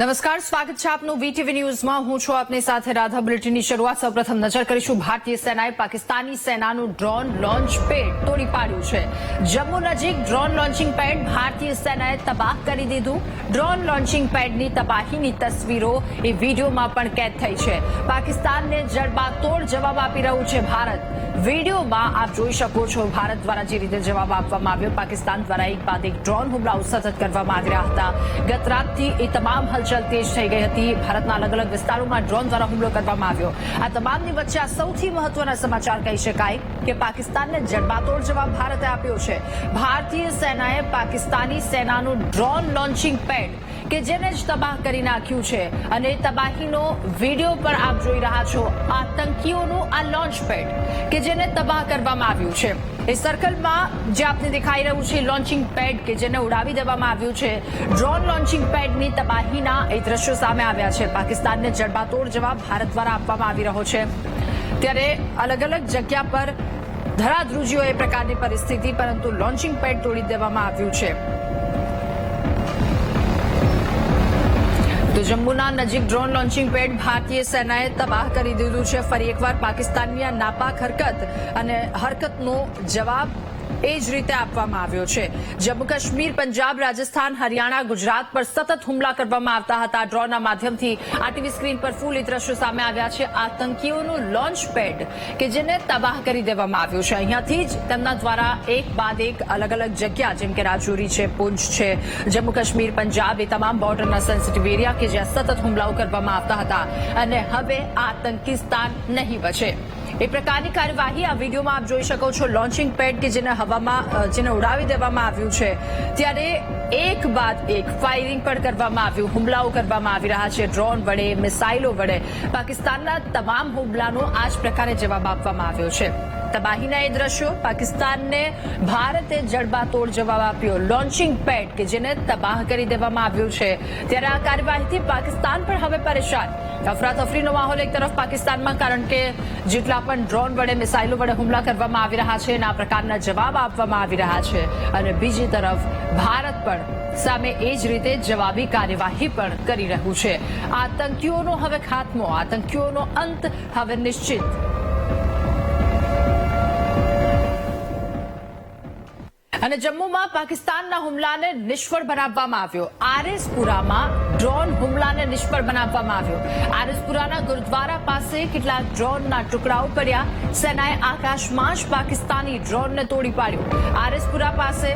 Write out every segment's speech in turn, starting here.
નમસ્કાર, સ્વાગત છે આપનું વીટીવી ન્યૂઝમાં। હું છું આપની સાથે રાધા। બુલેટિનની શરૂઆત સૌપ્રથમ નજર કરીશું। ભારતીય સેનાએ પાકિસ્તાની સેનાનું ડ્રોન લોન્ચ પેડ તોડી પાડ્યું છે। જમ્મુ નજીક ડ્રોન લોન્ચિંગ પેડ ભારતીય સેનાએ તબાહ કરી દીધું। ડ્રોન લોન્ચિંગ પેડની તબાહીની તસવીરો એ વિડીયોમાં પણ કેદ થઈ છે। પાકિસ્તાનને જડબાતોડ જવાબ આપી રહ્યું છે ભારત। વિડીયોમાં આપ જોઈ શકો છો ભારત દ્વારા જે રીતે જવાબ આપવામાં આવ્યો। પાકિસ્તાન દ્વારા એક બાદ એક ડ્રોન હુમલાઓ સતત કરવામાં આવી રહ્યા હતા। ગત રાતથી એ તમામ હલચલ તેજ થઈ ગઈ હતી। ભારતના અલગ અલગ વિસ્તારોમાં ડ્રોન દ્વારા હુમલો કરવામાં આવ્યો। આ તમામની વચ્ચે આ સૌથી મહત્વના સમાચાર કહી શકાય કે પાકિસ્તાનને જડબાતોડ જવાબ ભારતે આપ્યો છે। ભારતીય સેનાએ પાકિસ્તાની સેનાનું ડ્રોન લોન્ચિંગ પેડ કે જેને જ તબાહ કરી નાખ્યું છે અને તબાહીનો વિડીયો પણ આપ જોઈ રહ્યા છો। આતંકીઓનું આ લોન્ચ પેડ કે જેને તબાહ કરવામાં આવ્યું છે। એ સર્કલમાં જે આપને દેખાઈ રહ્યું છે લોન્ચિંગ પેડ કે જેને ઉડાવી દેવામાં આવ્યું છે। ડ્રોન લોન્ચિંગ પેડની તબાહીના એ દ્રશ્યો સામે આવ્યા છે। પાકિસ્તાનને જડબાતોડ જવાબ ભારત દ્વારા આપવામાં આવી રહ્યો છે। ત્યારે અલગ અલગ જગ્યા પર ધરાધ્રુજ્યો એ પ્રકારની પરિસ્થિતિ, પરંતુ લોન્ચિંગ પેડ તોડી દેવામાં આવ્યું છે। તો જમ્મુના નજીક ડ્રોન લોન્ચિંગ પેડ ભારતીય સેનાએ તબાહ કરી દીધું છે। ફરી એકવાર પાકિસ્તાનની આ નાપાક હરકત અને હરકતનો જવાબ એ જ રીતે આપવામાં આવ્યો છે। જમ્મુ કાશ્મીર, પંજાબ, રાજસ્થાન, હરિયાણા, ગુજરાત પર સતત હુમલા કરવામાં આવતા હતા। ડ્રોનના માધ્યમથી આ ટીવી સ્ક્રીન પર ફૂલ એ દ્રશ્યો સામે આવ્યા છે। આતંકીઓનું લોન્ચ પેડ કે જેને તબાહ કરી દેવામાં આવ્યું છે। અહીંયાથી જ તેમના દ્વારા એક બાદ એક અલગ અલગ જગ્યા જેમ કે રાજૌરી છે, પૂંછ છે, જમ્મુ કાશ્મીર, પંજાબ, એ તમામ બોર્ડરના સેન્સિટિવ એરિયા કે જ્યાં સતત હુમલાઓ કરવામાં આવતા હતા અને હવે આતંકિસ્તાન નહીં બચે એ પ્રકારની કાર્યવાહી આ વિડીયોમાં આપ જોઈ શકો છો। લોન્ચિંગ પેડ કે જેને જેને ઉડાવી દેવામાં આવ્યું છે, ત્યારે એક બાદ એક ફાયરિંગ પણ કરવામાં આવ્યું, હુમલાઓ કરવામાં આવી રહ્યા છે ડ્રોન વડે, મિસાઇલો વડે। પાકિસ્તાનના તમામ હુમલાનો આ જ પ્રકારે જવાબ આપવામાં આવ્યો છે। તબાહીના એ દ્રશ્યો, પાકિસ્તાનને ભારતે જડબાતોડ જવાબ આપ્યો। લોન્ચિંગ પેડ કે જેને તબાહ કરી દેવામાં આવ્યું છે, ત્યારે આ કાર્યવાહીથી પાકિસ્તાન પણ હવે પરેશાન। અફરાતફરીનો માહોલ એક તરફ પાકિસ્તાનમાં, કારણ કે જેટલા પણ ડ્રોન વડે, મિસાઇલો વડે હુમલા કરવામાં આવી રહ્યા છે અને આ પ્રકારના જવાબ આપવામાં આવી રહ્યા છે, અને બીજી તરફ ભારત પણ સામે એ જ રીતે જવાબી કાર્યવાહી પણ કરી રહ્યું છે। આતંકીઓનો હવે ખાત્મો, આતંકીઓનો અંત હવે નિશ્ચિત। અને જમ્મુમાં પાકિસ્તાનના હુમલાને નિષ્ફળ બનાવવામાં આવ્યો। આરએસપુરામાં ડ્રોન હુમલાને નિષ્ફળ બનાવવામાં આવ્યો। આરએસપુરાના ગુરુદ્વારા પાસે કેટલાક ડ્રોનના ટુકડાઓ પડ્યા। સેનાએ આકાશમાં જ પાકિસ્તાની ડ્રોનને તોડી પાડ્યો। આરએસપુરા પાસે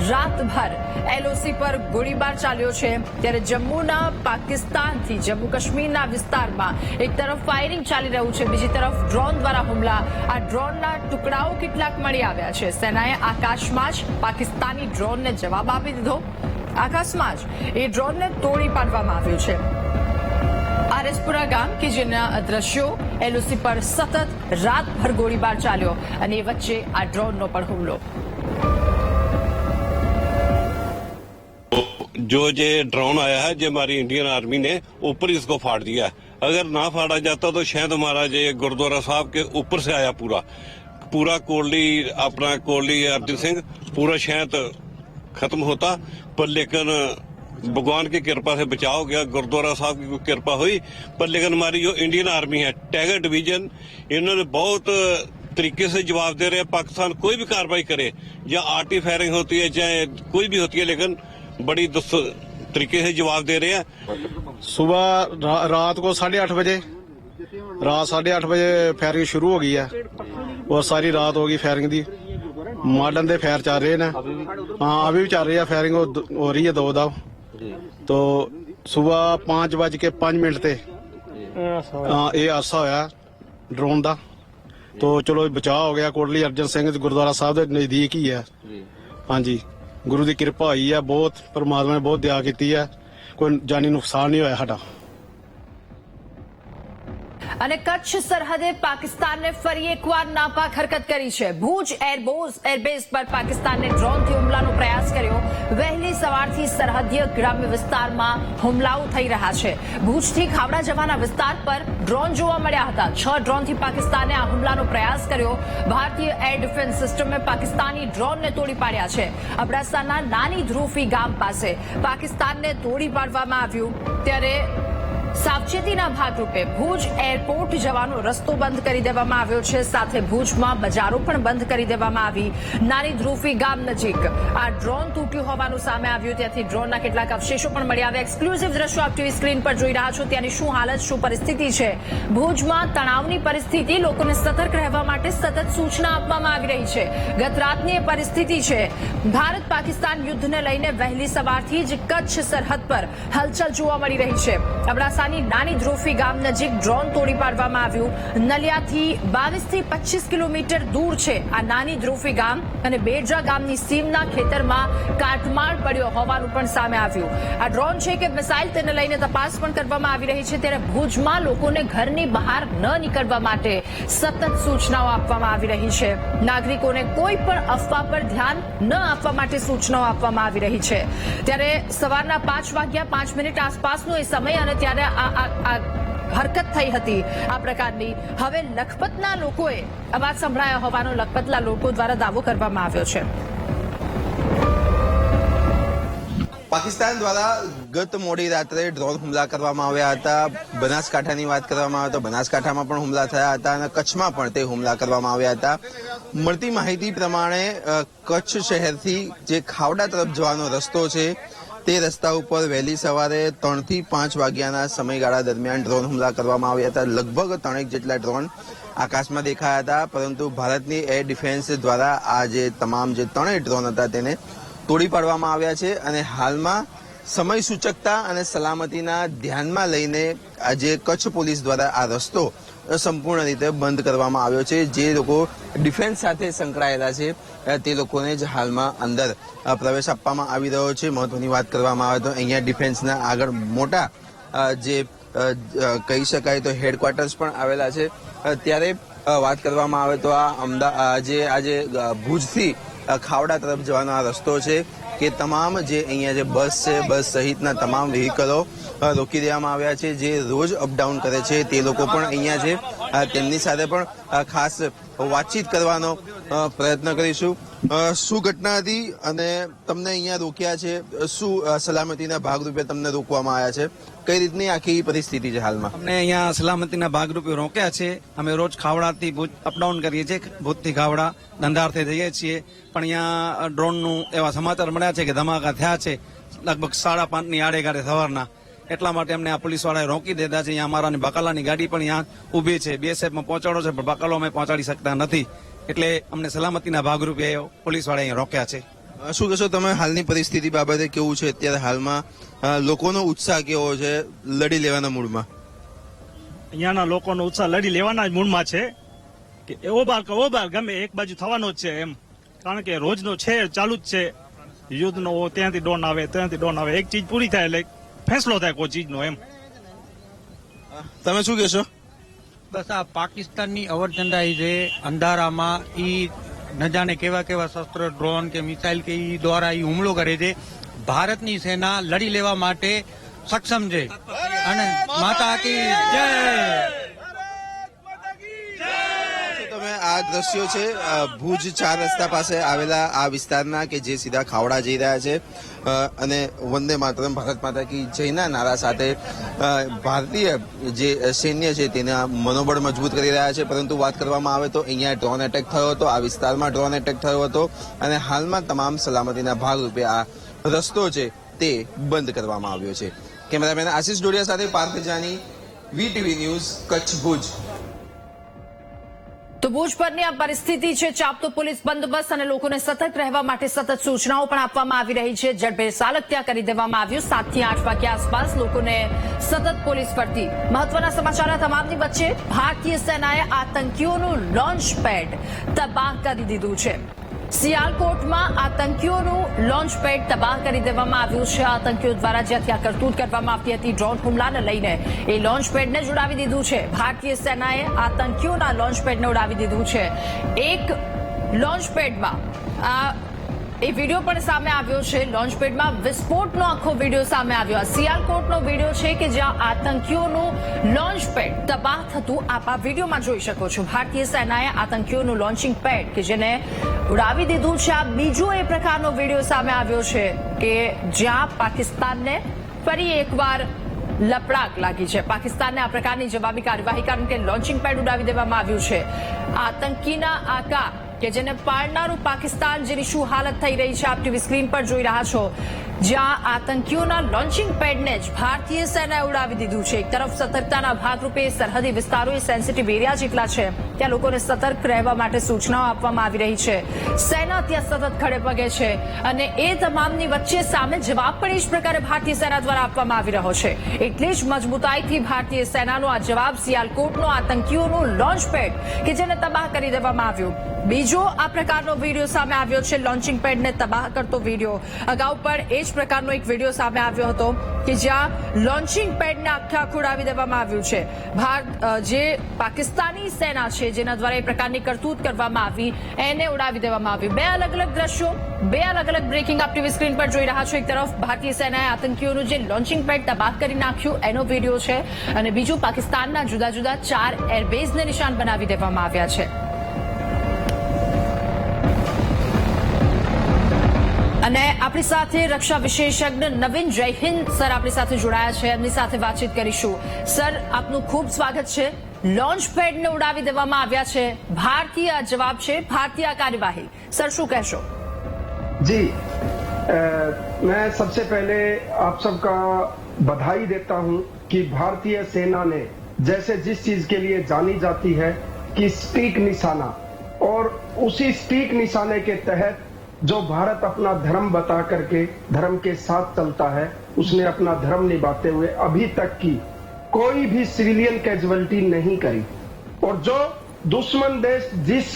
રાતભર એલઓસી પર ગોળીબાર ચાલ્યો છે। ત્યારે જમ્મુના પાકિસ્તાનથી જમ્મુ કાશ્મીરના વિસ્તારમાં એક તરફ ફાયરિંગ ચાલી રહ્યું છે, બીજી તરફ ડ્રોન દ્વારા હુમલા। આ ડ્રોનના ટુકડાઓ કેટલાક મળી આવ્યા છે। સેનાએ આકાશમાં જ પાકિસ્તાની ડ્રોનને જવાબ આપી દીધો। આકાશમાં જ એ ડ્રોનને તોડી પાડવામાં આવ્યું છે। આરએસપુરા ગામ કે જેના દ્રશ્યો, એલઓસી પર સતત રાતભર ગોળીબાર ચાલ્યો અને એ વચ્ચે આ ડ્રોનનો પણ હુમલો। जो ये ड्रोन आया है, जो हमारी इंडियन आर्मी ने ऊपर इसको फाड़ दिया। अगर ना फाड़ा जाता तो शायद हमारा ये गुरुद्वारा साहब के ऊपर से आया पूरा कोटली, अपना कोटली अर्जन सिंह पूरा शायद खत्म होता, पर लेकिन भगवान की कृपा से बचाव हो गया। गुरुद्वारा साहब की कृपा हुई, पर लेकिन हमारी जो इंडियन आर्मी है, टाइगर डिवीजन, इन्होंने बहुत तरीके से जवाब दे रहे हैं। पाकिस्तान कोई भी कार्रवाई करे, या आर्टी फायरिंग होती है चाहे कोई भी होती है, लेकिन बड़ी तरीके से जवाब दे रहे हैं। सुबह रात को 8:30 बजे, रात 8:30 बजे फायरिंग शुरू हो गई है और सारी रात हो गई firing the. Modern they fire चल रहे हैं। हाँ, अभी भी चल रही है फायरिंग, हो रही है दो दाव। तो सुबह 5:05 ते ये हादसा होया ड्रोन का। तो चलो बचाव हो गया। कोटली अर्जन सिंह गुरुद्वारा साहब के नजदीक ही है। हाँ जी, गुरु की कृपा हुई है बहुत, परमात्मा ने बहुत दया की है, कोई जानी नुकसान नहीं होया साडा। અને કચ્છ સરહદે પાકિસ્તાનને ફરી એકવાર નાપાક હરકત કરી છે. ભુજ એરબેઝ પર પાકિસ્તાને ડ્રોનથી હુમલાનો પ્રયાસ કર્યો. વહેલી સવારથી સરહદીય ગ્રામ્ય વિસ્તારમાં હુમલાઓ થઈ રહ્યા છે. ભુજથી ખાવડા જવાના વિસ્તાર પર ડ્રોન જોવા મળ્યા હતા. 6 ડ્રોનથી પાકિસ્તાને આ હુમલાનો પ્રયાસ કર્યો. ભારતીય એર ડિફેન્સ સિસ્ટમે પાકિસ્તાની ડ્રોનને તોડી પાડ્યા છે. અબડાસાના નાની ધ્રુફી ગામ પાસે પાકિસ્તાનને તોડી પાડવામાં આવ્યું. ત્યારે સાવચેતીના ભાગરૂપે ભુજ એરપોર્ટ જવાનો રસ્તો બંધ કરી દેવામાં આવ્યો છે. સાથે ભુજમાં બજારો પણ બંધ કરી દેવામાં આવી. નાની ધ્રુફી ગામ નજીક આ ડ્રોન તૂટ્યું હોવાનું સામે આવ્યું. ત્યાંથી ડ્રોનના કેટલાક અવશેષો પણ મળી આવ્યા. એક્સક્લુઝિવ દ્રશ્યો આપ ટીવી સ્ક્રીન પર જોઈ રહ્યા છો. ત્યાંની શું હાલત, શું પરિસ્થિતિ છે? ભુજમાં તણાવની પરિસ્થિતિ, લોકોને સતર્ક રહેવા માટે સતત સૂચના આપવામાં આવી રહી છે. ગત રાતની એ પરિસ્થિતિ છે. ભારત પાકિસ્તાન યુદ્ધને લઈને વહેલી સવારથી જ કચ્છ સરહદ પર હલચલ જોવા મળી રહી છે. અબડાસાની નાની ધ્રુફી ગામ નજીક ડ્રોન તોડી પાડવામાં આવ્યું. નલિયાથી 22 થી 25 કિલોમીટર દૂર છે આ નાની ધ્રુફી ગામ અને બેડજા ગામની સીમના ખેતરમાં કાટમાળ પડ્યો હોવાનું પણ સામે આવ્યું. આ ડ્રોન છે કે મિસાઇલ, તેને લઈને તપાસ પણ કરવામાં આવી રહી છે. ત્યારે ભુજમાં લોકોને ઘરની બહાર ન નીકળવા માટે સતત સૂચનાઓ આપવામાં આવી રહી છે. નાગરિકોને કોઈ પણ અફવા પર ધ્યાન ન આપવા માટે સૂચનાઓ આપવામાં આવી રહી છે. ત્યારે સવારના 5:05 આસપાસનો એ સમય અને ત્યારે આ હરકત થઈ હતી આ પ્રકારની. હવે લખપતના લોકોએ અવાજ સંભળાયા હોવાનો લખપતના લોકો દ્વારા દાવો કરવામાં આવ્યો છે. પાકિસ્તાન દ્વારા ગત મોડી રાત્રે ડ્રોન હુમલા કરવામાં આવ્યા હતા. બનાસકાંઠાની વાત કરવામાં આવે તો બનાસકાંઠામાં પણ હુમલા થયા હતા અને કચ્છમાં પણ તે હુમલા કરવામાં આવ્યા હતા. મળતી માહિતી પ્રમાણે કચ્છ શહેરથી જે ખાવડા તરફ જવાનો રસ્તો છે તે રસ્તા ઉપર વહેલી સવારે 3 થી 5 વાગ્યાના સમયગાળા દરમિયાન ડ્રોન હુમલા કરવામાં આવ્યા હતા. લગભગ 3 જેટલા ડ્રોન આકાશમાં દેખાયા હતા, પરંતુ ભારતની એર ડિફેન્સ દ્વારા આ જે તમામ જે 3 ડ્રોન હતા તેને તોડી પાડવામાં આવ્યા છે. અને હાલમાં સમય સૂચકતા અને સલામતીના ધ્યાનમાં લઈને આજે કચ્છ પોલીસ દ્વારા આ રસ્તો સંપૂર્ણ રીતે બંધ કરવામાં આવ્યો છે. જે લોકો ડિફેન્સ સાથે સંકળાયેલા છે તે લોકોને જ હાલમાં અંદર પ્રવેશ આપવામાં આવી રહ્યો છે. મહત્વની વાત કરવામાં આવે તો અહીંયા ડિફેન્સના આગળ મોટા જે કહી શકાય તો હેડક્વાર્ટર્સ પણ આવેલા છે. ત્યારે વાત કરવામાં આવે તો આજે ભુજથી ખાવડા તરફ જવાનો આ રસ્તો છે કે તમામ જે અહીંયા જે બસ છે, બસ સહિતના તમામ વ્હીકલો રોકી દેવામાં આવ્યા છે. જે રોજ અપડાઉન કરે છે તે લોકો પણ અહીંયા છે. તેમની સાથે પણ ખાસ વાતચીત કરવાનો પ્રયત્ન કરીશું. શું ઘટના હતી અને તમને અહીંયા રોક્યા છે? શું સલામતીના ભાગરૂપે તમને રોકવામાં આવ્યા છે? કઈ રીતની આખી પરિસ્થિતિ છે હાલમાં? અમને અહીંયા સલામતીના ભાગરૂપે રોક્યા છે. અમે રોજ ખાવડાથી ભુજ અપડાઉન કરીએ છીએ. ભુજથી ખાવડા ધંધાર્થે જઈએ છીએ. પણ અહીંયા ડ્રોનનું એવા સમાચાર મળ્યા છે કે ધમાકા થયા છે લગભગ 5:30 આડેગાડે સવારના. એટલા માટે અમને આ પોલીસ વાળાએ રોકી દીધા છે. અહીંયા અમારાની બકાલાની ગાડી પણ અહીંયા ઉભી છે. BSFમાં પહોંચાડો છે, પણ બકાલો અમે પહોંચાડી શકતા નથી. એટલે અમને સલામતીના ભાગરૂપે પોલીસ વાળા અહીંયા રોક્યા છે. શું કહેશો તમે હાલની પરિસ્થિતિ બાબતે? કેવું છે અત્યારે હાલમાં લોકોનો ઉત્સાહ કેવો છે લડી લેવાના મૂડમાં? અહીંયાના લોકોનો ઉત્સાહ લડી લેવાના જ મૂડમાં છે કે એવો બાર ગમે એક બાજુ થવાનો જ છે એમ. કારણ કે રોજનો છે ચાલુ જ છે યુદ્ધનો. ત્યાંથી ડોન આવે, ત્યાંથી ડોન આવે. એક ચીજ પૂરી થાય એટલે ફેંસલો થાય કોઈ ચીજનો એમ. તમે શું કહેશો? બસ આ પાકિસ્તાનની અવરચંદાઈ છે અંધારામાં. ઈ ન જાણે કેવા કેવા શસ્ત્ર, ડ્રોન કે મિસાઇલ કે ઈ દ્વારા ઈ હુમલો કરે છે. ભારતની સેના લડી લેવા માટે સક્ષમ છે. અને માતા કી જય. તમે આ દ્રશ્યો છે ભુજ 4 રસ્તા પાસે આવેલા આ વિસ્તારના કે જે સીધા ખાવડા જઈ રહ્યા છે અને વંદે માતરમ, ભારત માતા કી જયના નારા સાથે ભારતીય જે સૈન્ય છે તેના મનોબળ મજબૂત કરી રહ્યા છે. પરંતુ વાત કરવામાં આવે તો અહીંયા ડ્રોન એટેક થયો હતો, આ વિસ્તારમાં ડ્રોન એટેક થયો હતો અને હાલમાં તમામ સલામતીના ભાગરૂપે આ રસ્તો છે તે બંધ કરવામાં આવ્યો છે. કેમેરામેન આશિષ ડોડિયા સાથે પાર્થ જાની, VTV ન્યૂઝ, કચ્છ ભુજ. તો ભુજ પરની આ પરિસ્થિતિ છે. ચાપતો પોલીસ બંદોબસ્ત અને લોકોને સતર્ક રહેવા માટે સતત સૂચનાઓ પણ આપવામાં આવી રહી છે. ઝડપે ચાલક ત્યાં કરી દેવામાં આવ્યું. 7 થી 8 વાગ્યા આસપાસ લોકોને સતત પોલીસ ફરતી. મહત્વના સમાચાર તમામની વચ્ચે ભારતીય સેનાએ આતંકીઓનું લોન્ચ પેડ તબાહ કરી દીધું છે. સિયાલકોટમાં આતંકીઓનું લોન્ચ પેડ તબાહ કરી દેવામાં આવ્યું છે. આતંકીઓ દ્વારા જ્યાંથી આ કરતૂત કરવામાં આવતી હતી ડ્રોન હુમલાને લઈને એ લોન્ચ પેડને જ ઉડાવી દીધું છે. ભારતીય સેનાએ આતંકીઓના લોન્ચ પેડને ઉડાવી દીધું છે. એક લોન્ચ પેડમાં એ વિડીયો પણ સામે આવ્યો છે. લોન્ચ પેડમાં વિસ્ફોટનો આખો વિડીયો સામે આવ્યો. આ સિયાલકોટનો વિડીયો છે કે જ્યાં આતંકીઓનું લોન્ચ પેડ તબાહ થતું આપ આ વિડીયોમાં જોઈ શકો છો. ભારતીય સેનાએ આતંકીઓનું લોન્ચિંગ પેડ કે જેને ઉડાવી દીધું છે. આ બીજો એ પ્રકારનો વિડીયો સામે આવ્યો છે કે જ્યાં પાકિસ્તાનને ફરી એકવાર લપડાક લાગી છે. પાકિસ્તાનને આ પ્રકારની જવાબી કાર્યવાહી કારણ કે લોન્ચિંગ પેડ ઉડાવી દેવામાં આવ્યું છે. આતંકીના આકા કે જેને પાળનારું પાકિસ્તાન જેની શું હાલત થઈ રહી છે આપ ટીવી સ્ક્રીન પર જોઈ રહ્યા છો. જ્યાં આતંકીઓના લોન્ચિંગ પેડને જ ભારતીય સેનાએ ઉડાવી દીધું છે. એક તરફ સતર્કતાના ભાગરૂપે સરહદી વિસ્તારો એ સેન્સિટિવ એરિયા જેટલા છે ત્યાં લોકોને સતર્ક રહેવા માટે સૂચનાઓ આપવામાં આવી રહી છે. સેના ત્યાં સતત ખડે પગે છે અને એ તમામની વચ્ચે સામે જવાબ પણ એ જ પ્રકારે ભારતીય સેના દ્વારા આપવામાં આવી રહ્યો છે. એટલી જ મજબૂતાઈથી ભારતીય સેનાનો આ જવાબ સિયાલકોટનો આતંકીઓનું લોન્ચ પેડ કે જેને તબાહ કરી દેવામાં આવ્યું. બીજો આ પ્રકારનો વિડીયો સામે આવ્યો છે લોન્ચિંગ પેડને તબાહ કરતો વિડીયો. અગાઉ પણ એ જ પ્રકારનો એક વિડીયો સામે આવ્યો હતો કે જ્યાં લોન્ચિંગ પેડને આખે આખું ઉડાવી દેવામાં આવ્યું છે. જે પાકિસ્તાની સેના છે જેના દ્વારા એ પ્રકારની કરતૂત કરવામાં આવી એને ઉડાવી દેવામાં આવ્યું. બે અલગ અલગ દ્રશ્યો, બે અલગ અલગ બ્રેકિંગ આપ ટીવી સ્ક્રીન પર જોઈ રહ્યા છો. એક તરફ ભારતીય સેનાએ આતંકીઓનું જે લોન્ચિંગ પેડ તબાહ કરી નાખ્યું એનો વિડીયો છે અને બીજું પાકિસ્તાનના જુદા જુદા 4 એરબેઝને નિશાન બનાવી દેવામાં આવ્યા છે. અને આપણી સાથે રક્ષા વિશેષજ્ઞ નવીન જયહિંદ સર આપણી સાથે જોડાયા છે. એમની સાથે વાતચીત કરીશું. સર, આપનું ખૂબ સ્વાગત છે. લોન્ચ પેડને ઉડાવી દેવામાં આવ્યા છે. ભારતીય જવાબ છે, ભારતીય કાર્યવાહી. સર, શું કહેશો? जी मैं सबसे पहले आप सबका बधाई देता हूं कि भारतीय सेना ने जैसे जिस चीज के लिए जानी जाती है कि सटीक निशाना, और उसी सटीक निशाने के तहत जो भारत अपना धर्म बता करके धर्म के साथ चलता है, उसने अपना धर्म निभाते हुए अभी तक की कोई भी सिविलियन कैजुअलिटी नहीं करी. और जो दुश्मन देश जिस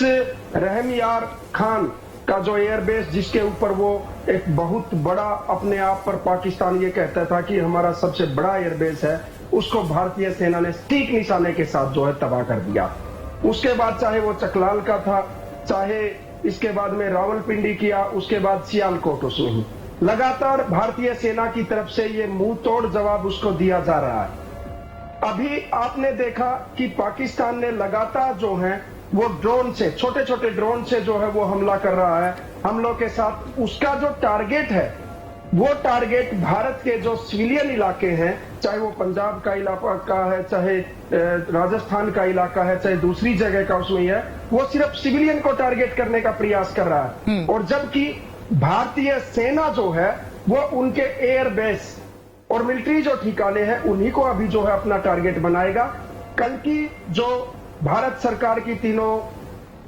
रहमयार खान का जो एयरबेस जिसके ऊपर वो एक बहुत बड़ा अपने आप पर पाकिस्तान ये कहता था कि हमारा सबसे बड़ा एयरबेस है, उसको भारतीय सेना ने सटीक निशाने के साथ जो है तबाह कर दिया. उसके बाद चाहे वो चकलाल का था, चाहे इसके बाद में रावलपिंडी किया, उसके बाद सियालकोट, उसमें ही लगातार भारतीय सेना की तरफ से ये मुंह तोड़ जवाब उसको दिया जा रहा है. अभी आपने देखा कि पाकिस्तान ने लगातार जो है वो ड्रोन से, छोटे छोटे ड्रोन से जो है वो हमला कर रहा है हमलों के साथ. उसका जो टारगेट है वो टारगेट भारत के जो सिविलियन इलाके हैं, चाहे वो पंजाब का इलाका का है, चाहे राजस्थान का इलाका है, चाहे दूसरी जगह का उसमें है, वो सिर्फ सिविलियन को टारगेट करने का प्रयास कर रहा है. और जबकि भारतीय सेना जो है वो उनके एयरबेस और मिलिट्री जो ठिकाने हैं उन्हीं को अभी जो है अपना टारगेट बनाएगा. कल की जो भारत सरकार की तीनों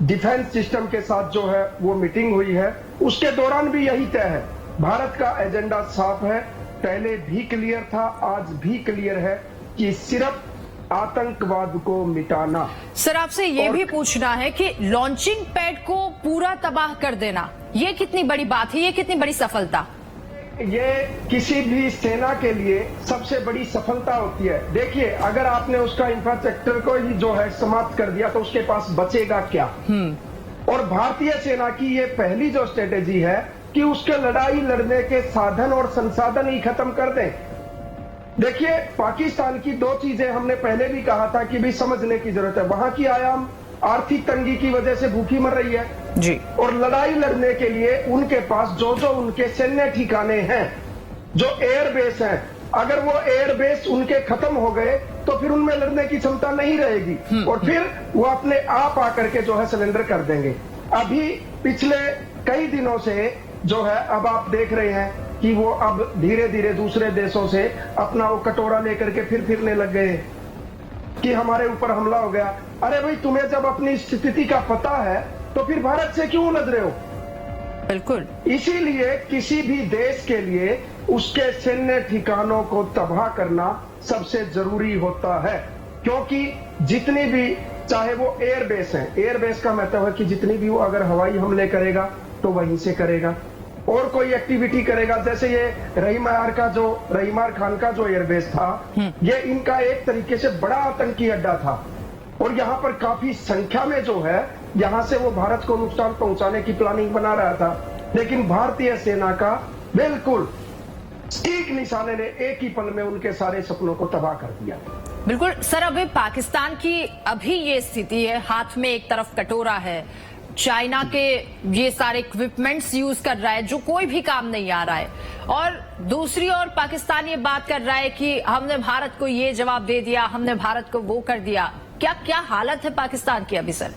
डिफेंस सिस्टम के साथ जो है वो मीटिंग हुई है, उसके दौरान भी यही तय है. भारत का एजेंडा साफ है, पहले भी क्लियर था, आज भी क्लियर है कि सिर्फ आतंकवाद को मिटाना. सर, आपसे ये भी पूछना है कि लॉन्चिंग पैड को पूरा तबाह कर देना, ये कितनी बड़ी बात है, ये कितनी बड़ी सफलता? ये किसी भी सेना के लिए सबसे बड़ी सफलता होती है. देखिए, अगर आपने उसका इंफ्रास्ट्रक्चर को ही जो है समाप्त कर दिया तो उसके पास बचेगा क्या? और भारतीय सेना की ये पहली जो स्ट्रेटेजी है कि उसके लड़ाई लड़ने के साधन और संसाधन ही खत्म कर दें. देखिए, पाकिस्तान की दो चीजें हमने पहले भी कहा था कि भी समझने की जरूरत है. वहां की आयाम आर्थिक तंगी की वजह से भूखी मर रही है जी, और लड़ाई लड़ने के लिए उनके पास जो जो उनके सैन्य ठिकाने हैं, जो एयरबेस हैं, अगर वो एयरबेस उनके खत्म हो गए तो फिर उनमें लड़ने की क्षमता नहीं रहेगी और फिर वो अपने आप आकर के जो है सरेंडर कर देंगे. अभी पिछले कई दिनों से जो है अब आप देख रहे हैं कि वो अब धीरे धीरे दूसरे देशों से अपना वो कटोरा लेकर के फिर फिरने लग गए कि हमारे ऊपर हमला हो गया. अरे भाई, तुम्हें जब अपनी स्थिति का पता है तो फिर भारत से क्यों उलझ रहे हो? बिल्कुल. इसीलिए किसी भी देश के लिए उसके सैन्य ठिकानों को तबाह करना सबसे जरूरी होता है, क्योंकि जितनी भी, चाहे वो एयरबेस है, एयरबेस का मतलब है कि जितनी भी वो अगर हवाई हमले करेगा तो वहीं से करेगा। और कोई एक्टिविटी करेगा, जैसे ये रहीमार खान का जो एयरबेस था, ये इनका एक तरीके से बड़ा आतंकी अड्डा था और यहाँ पर काफी संख्या में जो है यहाँ से वो भारत को नुकसान पहुंचाने की प्लानिंग बना रहा था, लेकिन भारतीय सेना का बिल्कुल ठीक निशाने ने एक ही पल में उनके सारे सपनों को तबाह कर दिया। बिल्कुल सर, अभी पाकिस्तान की अभी ये स्थिति है, हाथ में एक तरफ कटोरा है, चाइना के ये सारे इक्विपमेंट्स यूज कर रहा है जो कोई भी काम नहीं आ रहा है, और दूसरी ओर पाकिस्तान ये बात कर रहा है कि हमने भारत को ये जवाब दे दिया, हमने भारत को वो कर दिया। क्या हालत है पाकिस्तान की अभी सर?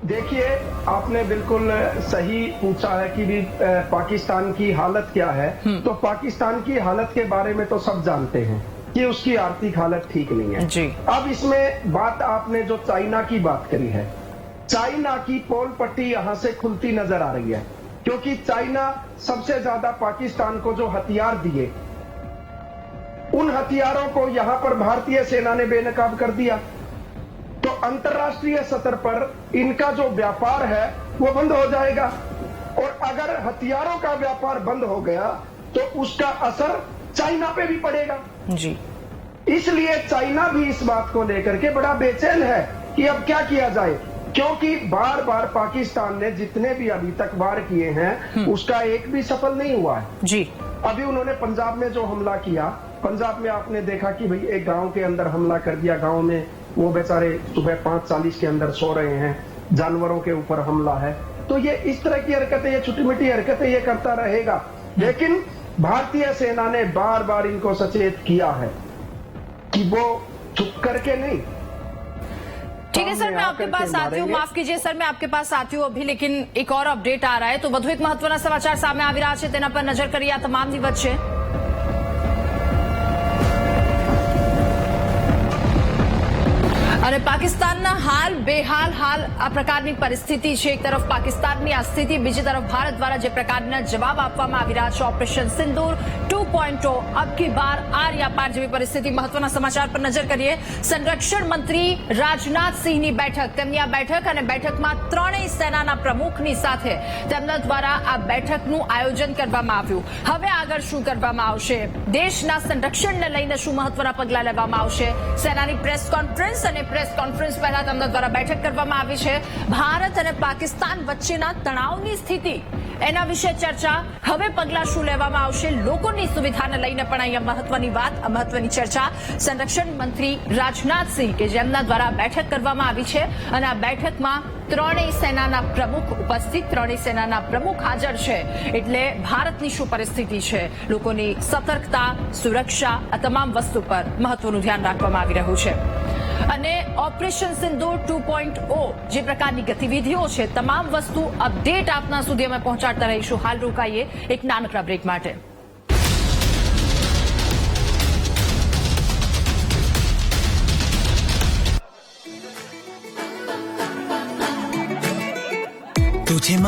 देखिए, आपने बिल्कुल सही पूछा है कि भी पाकिस्तान की हालत क्या है। तो पाकिस्तान की हालत के बारे में तो सब जानते हैं कि उसकी आर्थिक हालत ठीक नहीं है जी। अब इसमें बात आपने जो चाइना की बात करी है, चाइना की पोल पट्टी यहां से खुलती नजर आ रही है, क्योंकि चाइना सबसे ज्यादा पाकिस्तान को जो हथियार दिए, उन हथियारों को यहां पर भारतीय सेना ने बेनकाब कर दिया। तो अंतर्राष्ट्रीय स्तर पर इनका जो व्यापार है वो बंद हो जाएगा, और अगर हथियारों का व्यापार बंद हो गया तो उसका असर चाइना पे भी पड़ेगा जी। इसलिए चाइना भी इस बात को लेकर के बड़ा बेचैन है कि अब क्या किया जाए, क्योंकि बार बार पाकिस्तान ने जितने भी अभी तक वार किए हैं उसका एक भी सफल नहीं हुआ है जी। अभी उन्होंने पंजाब में जो हमला किया, पंजाब में आपने देखा कि भाई एक गांव के अंदर हमला कर दिया, गांव में वो बेचारे सुबह 5:40 के अंदर सो रहे हैं, जानवरों के ऊपर हमला है। तो ये इस तरह की हरकतें, ये छोटी मोटी हरकतें ये करता रहेगा, लेकिन भारतीय सेना ने बार बार इनको सचेत किया है कि वो चुप करके नहीं। ठीक है सर, मैं आपके पास आती हूँ, माफ कीजिए सर, मैं आपके पास आती हूँ अभी, लेकिन एक और अपडेट आ रहा है। तो વધુ એક મહત્વના સમાચાર સામે આવી રહ્યા છે, તેના પર નજર કરીએ આ તમામની વચ્ચે। અને પાકિસ્તાનના હાલ બેહાલ આ પ્રકારની પરિસ્થિતિ છે। એક તરફ પાકિસ્તાનની આ સ્થિતિ, બીજી તરફ ભારત દ્વારા જે પ્રકારના જવાબ આપવામાં આવી રહ્યા છે ઓપરેશન સિંદૂર 2.0, अब की बार आर या पार જેવી પરિસ્થિતિ। મહત્વના સમાચાર પર નજર કરીએ। સંરક્ષણ મંત્રી રાજનાથ સિંહની બેઠક, તેમની આ બેઠક અને બેઠકમાં ત્રણેય સેનાના પ્રમુખની સાથે તેમના દ્વારા આ બેઠકનું આયોજન કરવામાં આવ્યું। હવે આગળ શું કરવામાં આવશે, દેશના સંરક્ષણને લઈને શું મહત્વના પગલાં લેવામાં આવશે, સેનાની પ્રેસ કોન્ફરન્સ અને પ્રેસ કોન્ફરન્સ પહેલા તેમના દ્વારા બેઠક કરવામાં આવી છે। ભારત અને પાકિસ્તાન વચ્ચેના તણાવની સ્થિતિ, એના વિશે ચર્ચા, હવે પગલાં શું લેવામાં આવશે, લોકોની સુવિધાને લઈને પણ અહીંયા મહત્વની વાત, મહત્વની ચર્ચા। સંરક્ષણ મંત્રી રાજનાથ સિંહ કે જેમના દ્વારા બેઠક કરવામાં આવી છે અને આ બેઠકમાં ત્રણેય સેનાના પ્રમુખ ઉપસ્થિત, ત્રણેય સેનાના પ્રમુખ હાજર છે, એટલે ભારતની શું પરિસ્થિતિ છે, લોકોની સતર્કતા, સુરક્ષા, આ તમામ વસ્તુ પર મહત્વનું ધ્યાન રાખવામાં આવી રહ્યું છે। અને ઓપરેશન સિંદૂર 2.0 જે પ્રકારની ગતિવિધિઓ છે, તમામ વસ્તુ અપડેટ આપના સુધી અમે પહોંચાડતા રહીશું। હાલ રોકાઈએ એક નાનકડા બ્રેક માટે। तुझे